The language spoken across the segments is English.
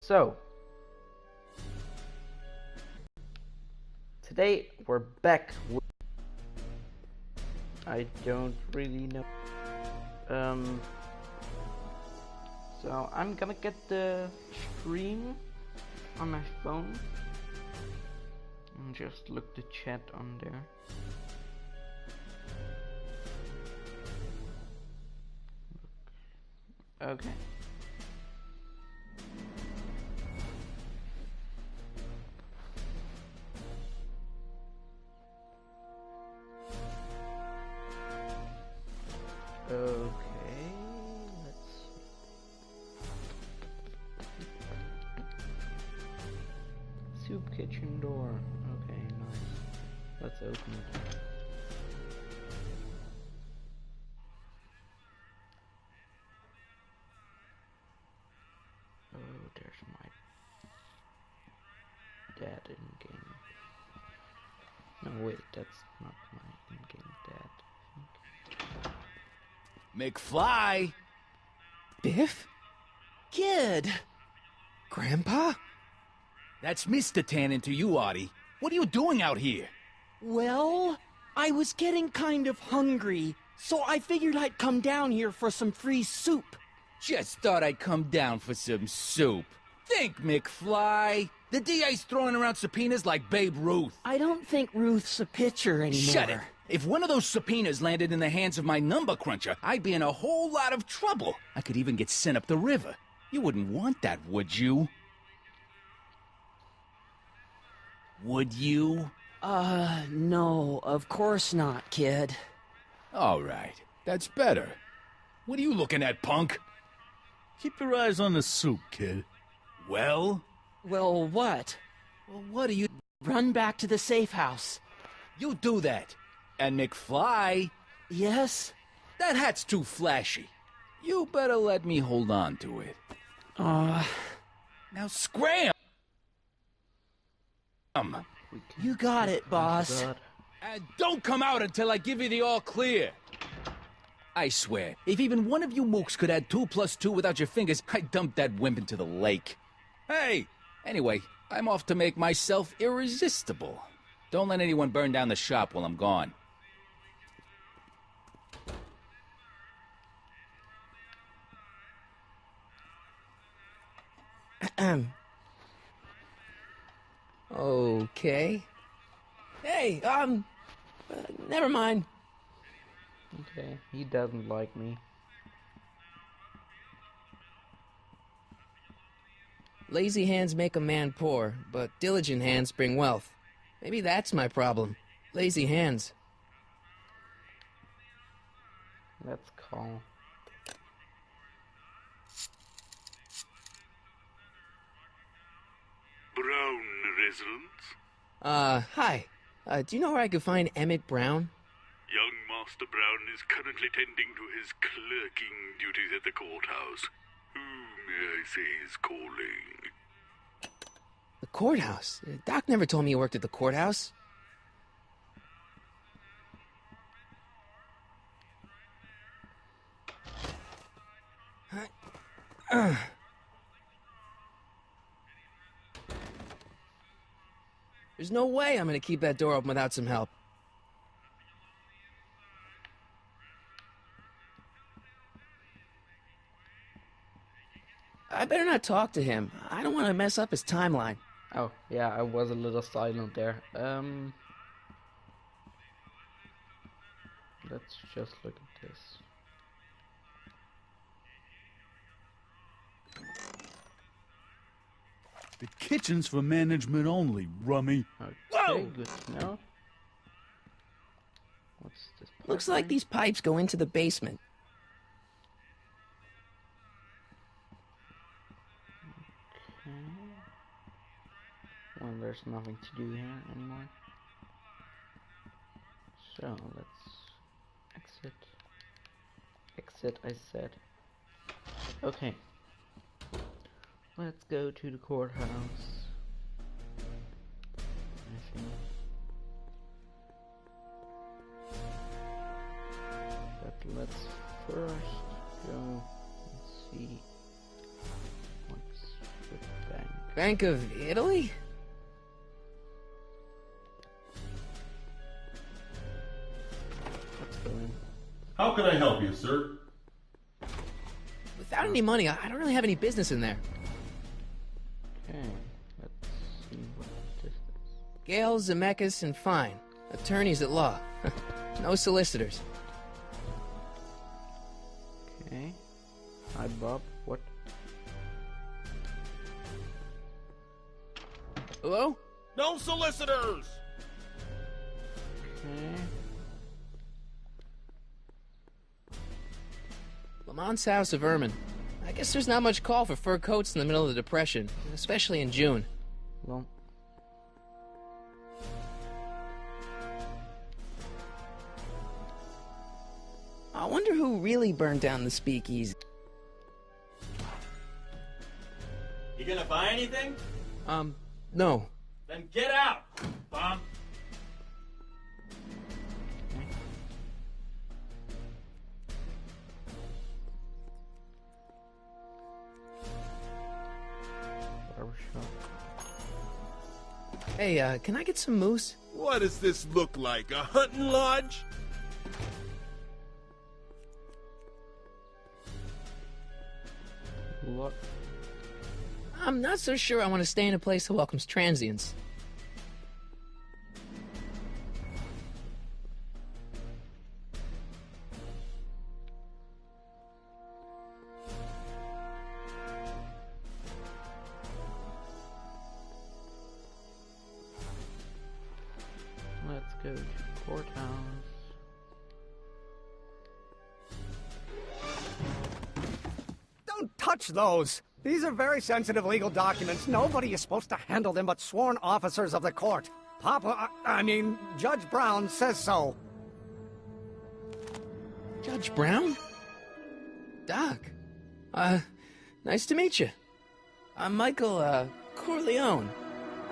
So, today we're back with, I don't really know. So I'm gonna get the stream on my phone and just look the chat on there. Okay. Okay, let's see. Soup kitchen door. Okay, nice. Let's open it. Oh, there's my dad in game. No, wait, that's not my in-game dad, I think. McFly! Biff? Kid! Grandpa? That's Mr. Tannen to you, Artie. What are you doing out here? Well, I was getting kind of hungry, so I figured I'd come down here for some free soup. Just thought I'd come down for some soup. Think, McFly. The DA's throwing around subpoenas like Babe Ruth. I don't think Ruth's a pitcher anymore. Shut it. If one of those subpoenas landed in the hands of my number cruncher, I'd be in a whole lot of trouble. I could even get sent up the river. You wouldn't want that, would you? Would you? No, of course not, kid. All right. That's better. What are you looking at, punk? Keep your eyes on the soup, kid. Well? Well, what? Well, what are you... Run back to the safe house. You do that. And McFly... Yes? That hat's too flashy. You better let me hold on to it. Now scram! You got it, boss. And don't come out until I give you the all clear. I swear, if even one of you mooks could add 2 plus 2 without your fingers, I'd dump that wimp into the lake. Hey! Anyway, I'm off to make myself irresistible. Don't let anyone burn down the shop while I'm gone. Okay. Hey, never mind. Okay, he doesn't like me. Lazy hands make a man poor, but diligent hands bring wealth. Maybe that's my problem. Lazy hands. Let's call. Brown residence? Hi. Do you know where I could find Emmett Brown? Young Master Brown is currently tending to his clerking duties at the courthouse. Who, may I say, is calling? The courthouse? Doc never told me he worked at the courthouse. There's no way I'm gonna keep that door open without some help. I better not talk to him. I don't want to mess up his timeline. Oh, yeah, I was a little silent there. Let's just look at this. The kitchen's for management only, rummy. Okay, good to know. What's this? Looks like these pipes go into the basement. Okay. Well, there's nothing to do here anymore. So, let's exit. Exit, I said. Okay. Let's go to the courthouse. I think. But let's first go and see what's with the bank. Bank of Italy? Let's go in. How can I help you, sir? Without any money, I don't really have any business in there. Okay, let's see what this is. Gale, Zemeckis, and Fine. Attorneys at law. No solicitors. Okay. Hi, Bob. What? Hello? No solicitors! Okay. Lamont's House of Ermine. I guess there's not much call for fur coats in the middle of the Depression, especially in June. Well. I wonder who really burned down the speakeasy. You gonna buy anything? No. Then get out, bum. Barber shop. Hey, can I get some moose? What does this look like? A hunting lodge? What? I'm not so sure I want to stay in a place that welcomes transients. Let's go to courthouse. Don't touch those! These are very sensitive legal documents. Nobody is supposed to handle them but sworn officers of the court. I mean, Judge Brown says so. Judge Brown? Doc. Nice to meet you. I'm Michael, Corleone.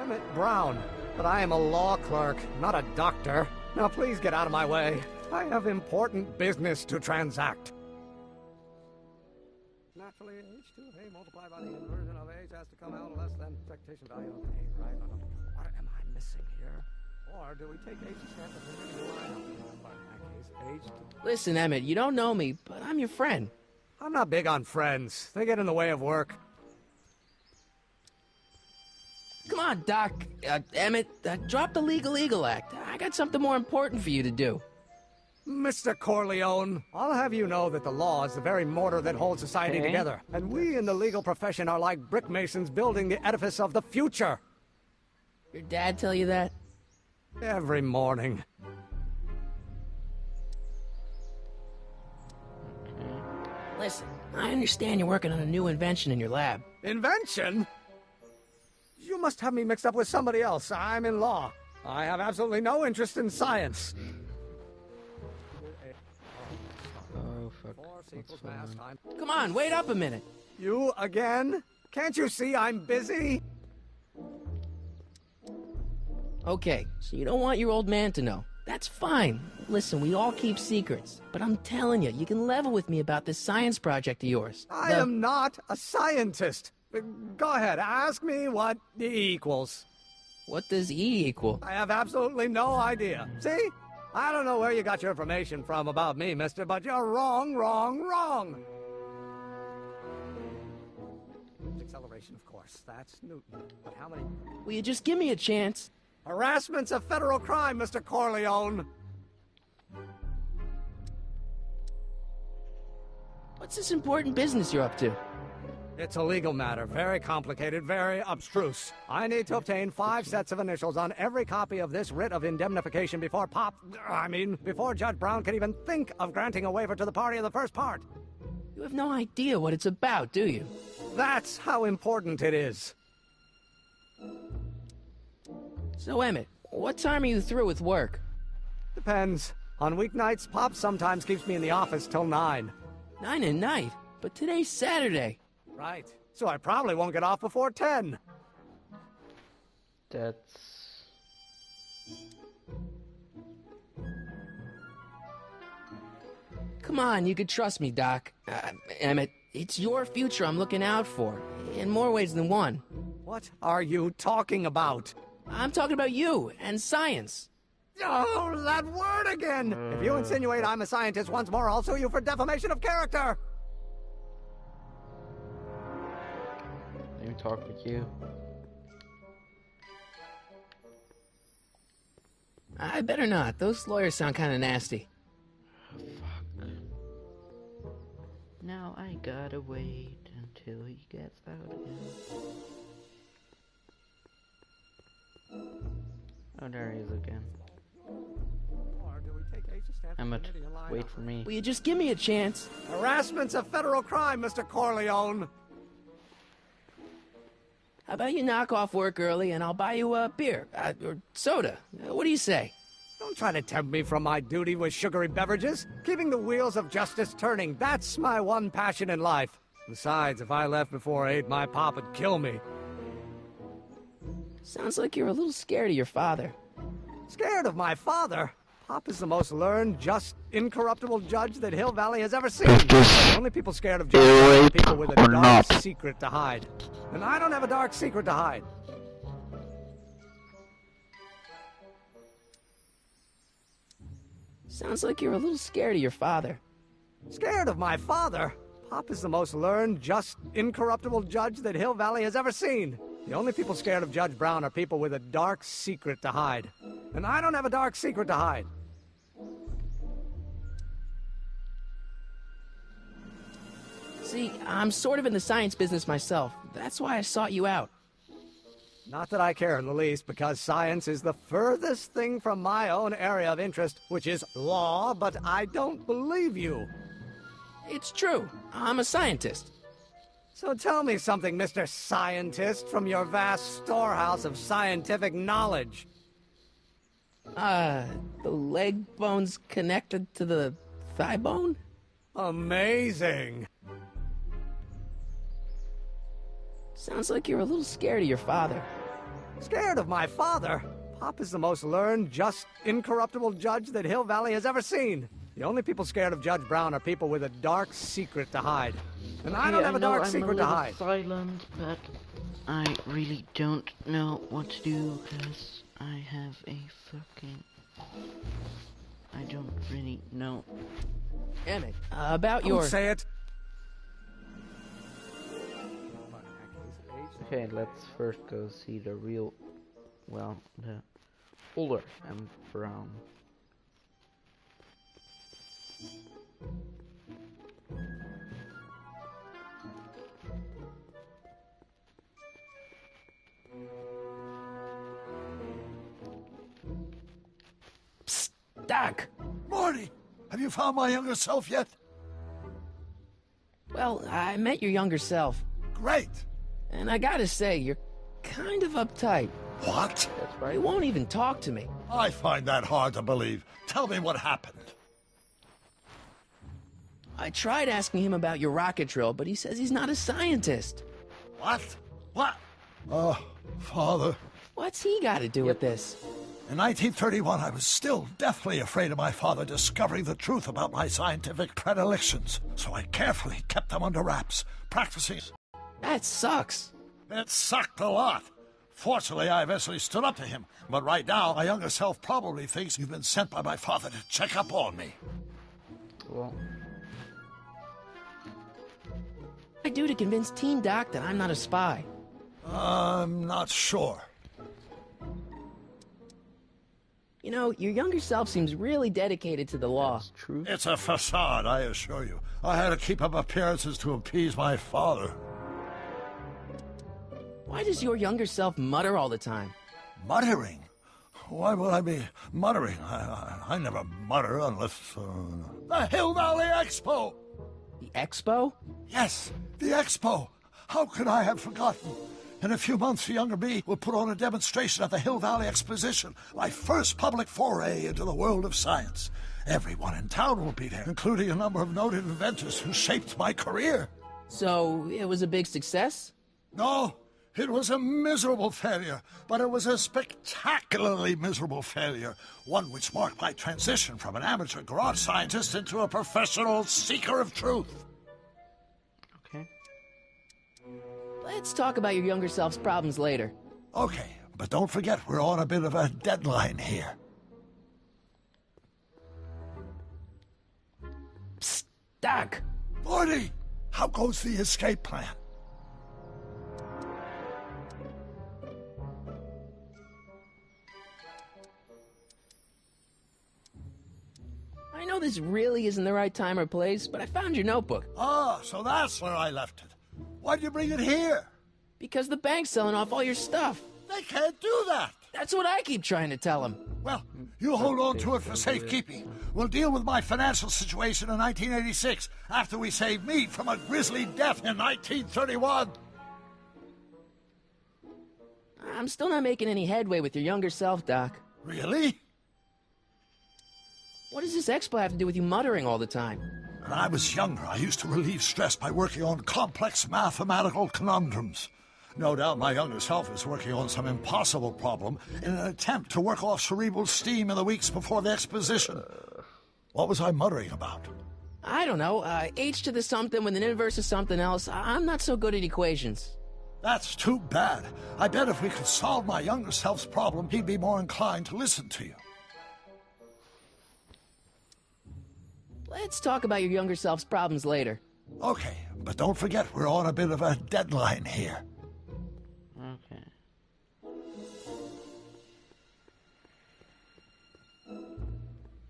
Emmett Brown. But I am a law clerk, not a doctor. Now please get out of my way. I have important business to transact. Naturally, h2 of A multiplied by the inversion of H has to come out less than expectation value of A, right? What am I missing here? Or do we take H step and then do I know? But in that case, H... Listen, Emmett, you don't know me, but I'm your friend. I'm not big on friends. They get in the way of work. Come on, Doc. Emmett, drop the Legal Eagle Act. I got something more important for you to do. Mr. Corleone, I'll have you know that the law is the very mortar that holds society Okay. together. And we in the legal profession are like brick masons building the edifice of the future. Your dad tell you that? Every morning. Listen, I understand you're working on a new invention in your lab. Invention? You must have me mixed up with somebody else. I'm in law. I have absolutely no interest in science. Oh, fuck. What's going on? Come on, wait up a minute. You again? Can't you see I'm busy? Okay, so you don't want your old man to know. That's fine. Listen, we all keep secrets. But I'm telling you, you can level with me about this science project of yours. I am not a scientist. Go ahead, ask me what E equals. What does E equal? I have absolutely no idea. See? I don't know where you got your information from about me, mister, but you're wrong, wrong, wrong. Acceleration, of course. That's Newton. But how many... Will you just give me a chance? Harassment's a federal crime, Mr. Corleone. What's this important business you're up to? It's a legal matter, very complicated, very abstruse. I need to obtain 5 sets of initials on every copy of this writ of indemnification before before Judge Brown can even think of granting a waiver to the party of the first part. You have no idea what it's about, do you? That's how important it is. So, Emmett, what time are you through with work? Depends. On weeknights, Pop sometimes keeps me in the office till 9. 9 at night? But today's Saturday. Right. So I probably won't get off before 10. That's... Come on, you could trust me, Doc. Emmett, it's your future I'm looking out for, in more ways than one. What are you talking about? I'm talking about you and science. Oh, that word again! If you insinuate I'm a scientist once more, I'll sue you for defamation of character! Let me talk with you. I better not. Those lawyers sound kind of nasty. Fuck. Now I gotta wait until he gets out again. Oh, there he is again. Emmett, wait for me. Will you just give me a chance? Harassment's a federal crime, Mr. Corleone! How about you knock off work early and I'll buy you a beer, or soda. What do you say? Don't try to tempt me from my duty with sugary beverages. Keeping the wheels of justice turning, that's my one passion in life. Besides, if I left before 8, my pop would kill me. Sounds like you're a little scared of your father. Scared of my father? Pop is the most learned, just, incorruptible judge that Hill Valley has ever seen. The only people scared of judges are people with a dark secret to hide. And I don't have a dark secret to hide. Sounds like you're a little scared of your father. Scared of my father? Pop is the most learned, just, incorruptible judge that Hill Valley has ever seen. The only people scared of Judge Brown are people with a dark secret to hide. And I don't have a dark secret to hide. See, I'm sort of in the science business myself. That's why I sought you out. Not that I care in the least, because science is the furthest thing from my own area of interest, which is law, but I don't believe you. It's true. I'm a scientist. So tell me something, Mr. Scientist, from your vast storehouse of scientific knowledge. The leg bone's connected to the thigh bone? Amazing. Sounds like you're a little scared of your father. Scared of my father? Pop is the most learned, just, incorruptible judge that Hill Valley has ever seen. The only people scared of Judge Brown are people with a dark secret to hide. And I don't have a dark secret to hide. I'm a little silent, but I really don't know what to do, because I have a fucking... I don't really know. Emmett, about your... Don't say it! Okay, let's first go see the real... well, the older M. Brown. Psst, Doc! Morty! Have you found my younger self yet? Well, I met your younger self. Great! And I gotta say, you're kind of uptight. What? That's right. He won't even talk to me. I find that hard to believe. Tell me what happened. I tried asking him about your rocket drill, but he says he's not a scientist. What? What? Father. What's he got to do with this? In 1931, I was still deathly afraid of my father discovering the truth about my scientific predilections, so I carefully kept them under wraps, practicing. That sucks. It sucked a lot. Fortunately, I eventually stood up to him, but right now, my younger self probably thinks you've been sent by my father to check up on me. Well... I do to convince Teen Doc that I'm not a spy. I'm not sure. You know, your younger self seems really dedicated to the law. That's true. It's a facade, I assure you. I had to keep up appearances to appease my father. Why does your younger self mutter all the time? Muttering? Why would I be muttering? I never mutter unless... The Hill Valley Expo! The Expo? Yes, the Expo! How could I have forgotten? In a few months, younger me will put on a demonstration at the Hill Valley Exposition, my first public foray into the world of science. Everyone in town will be there, including a number of noted inventors who shaped my career. So, it was a big success? No, it was a miserable failure, but it was a spectacularly miserable failure, one which marked my transition from an amateur garage scientist into a professional seeker of truth. Okay. Let's talk about your younger self's problems later. Okay, but don't forget we're on a bit of a deadline here. Psst, Doc. Marty, how goes the escape plan? I know this really isn't the right time or place, but I found your notebook. Ah, so that's where I left it. Why'd you bring it here? Because the bank's selling off all your stuff. They can't do that. That's what I keep trying to tell them. Well, you hold on to it for safekeeping. We'll deal with my financial situation in 1986 after we save me from a grisly death in 1931. I'm still not making any headway with your younger self, Doc. Really? What does this expo have to do with you muttering all the time? When I was younger, I used to relieve stress by working on complex mathematical conundrums. No doubt my younger self is working on some impossible problem in an attempt to work off cerebral steam in the weeks before the exposition. What was I muttering about? I don't know. H to the something with an inverse of something else. I'm not so good at equations. That's too bad. I bet if we could solve my younger self's problem, he'd be more inclined to listen to you. Let's talk about your younger self's problems later. Okay, but don't forget we're on a bit of a deadline here. Okay.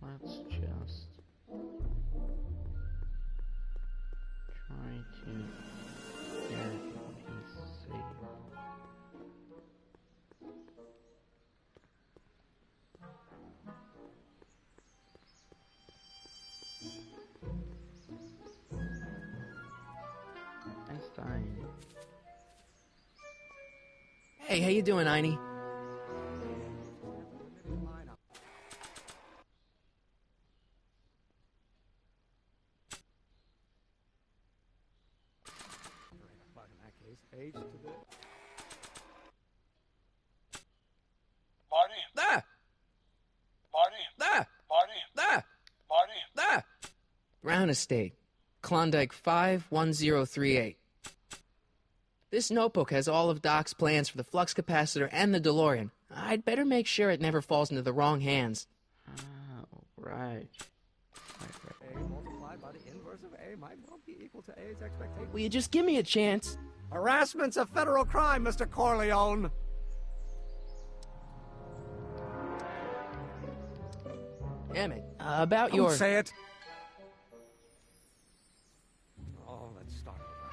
Let's just try to get what he's saying. Einstein. Hey, how you doing, Einie? Marty? Ah! Marty? Ah! Marty? Ah! Marty? Ah! Brown Estate, Klondike 51038. This notebook has all of Doc's plans for the flux capacitor and the DeLorean. I'd better make sure it never falls into the wrong hands. Oh, right. A multiplied by the inverse of A might well be equal to A's expectation. Will you just give me a chance? Harassment's a federal crime, Mr. Corleone. Damn it. About Don't your... say it. Oh, let's start over.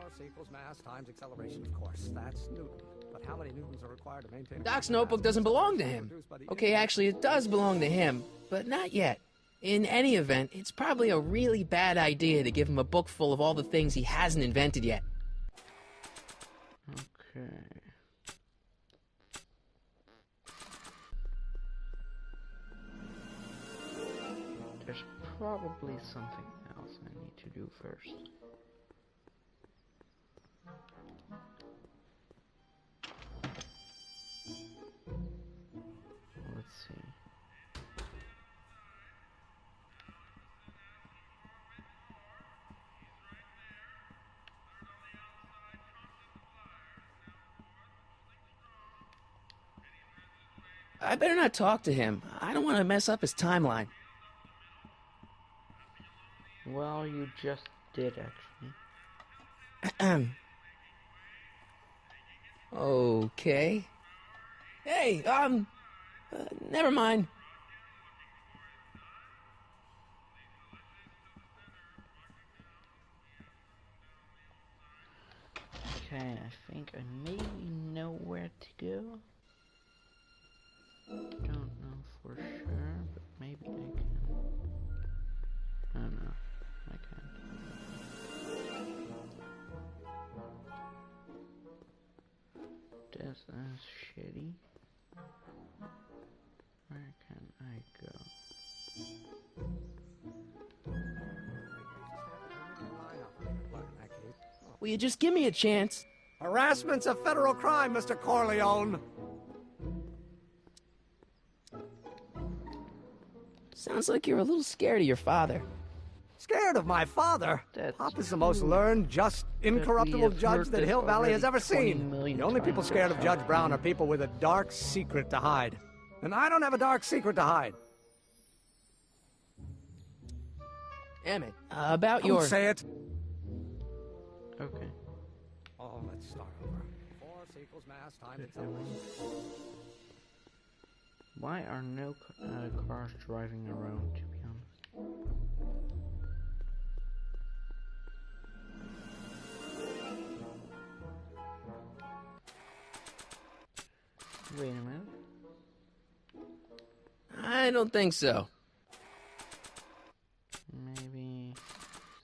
Force equals mass times acceleration, of course. That's Newton. But how many newtons are required to maintain... Doc's notebook doesn't belong to him. Okay, actually, it does belong to him, but not yet. In any event, it's probably a really bad idea to give him a book full of all the things he hasn't invented yet. Okay. There's probably something else I need to do first. Let's see. I better not talk to him. I don't want to mess up his timeline. Well, you just did, actually. Okay. Hey, never mind. Okay, I think I maybe know where to go. Don't know for sure, but maybe I can. Oh no, I can't. This is shitty. Where can I go? Will you just give me a chance? Harassment's a federal crime, Mr. Corleone. Sounds like you're a little scared of your father. Scared of my father? That's Pop is the most true. learned, just, incorruptible have judge heard that this Hill Valley has already ever 20 seen. million The only people times scared of or Judge Brown are something. people with a dark secret to hide. And I don't have a dark secret to hide. Emmett, about Don't your... say it. Okay. Oh, let's start over. Force equals mass times acceleration. Why are no cars driving around, to be honest? Wait a minute. I don't think so. Maybe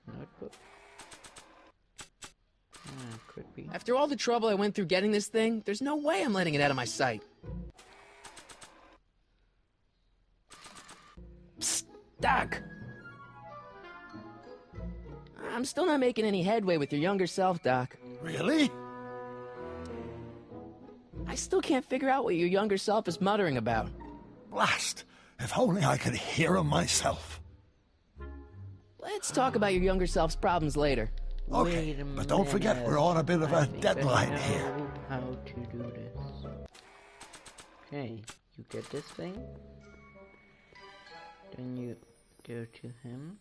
notebook? Could be. After all the trouble I went through getting this thing, there's no way I'm letting it out of my sight. Psst, Doc! I'm still not making any headway with your younger self, Doc. Really? I still can't figure out what your younger self is muttering about. Blast! If only I could hear him myself. Let's talk about your younger self's problems later. Okay, Wait a but don't forget minute. we're on a bit of I a think I deadline know here. How to do this? Okay, you get this thing. Then you go to him.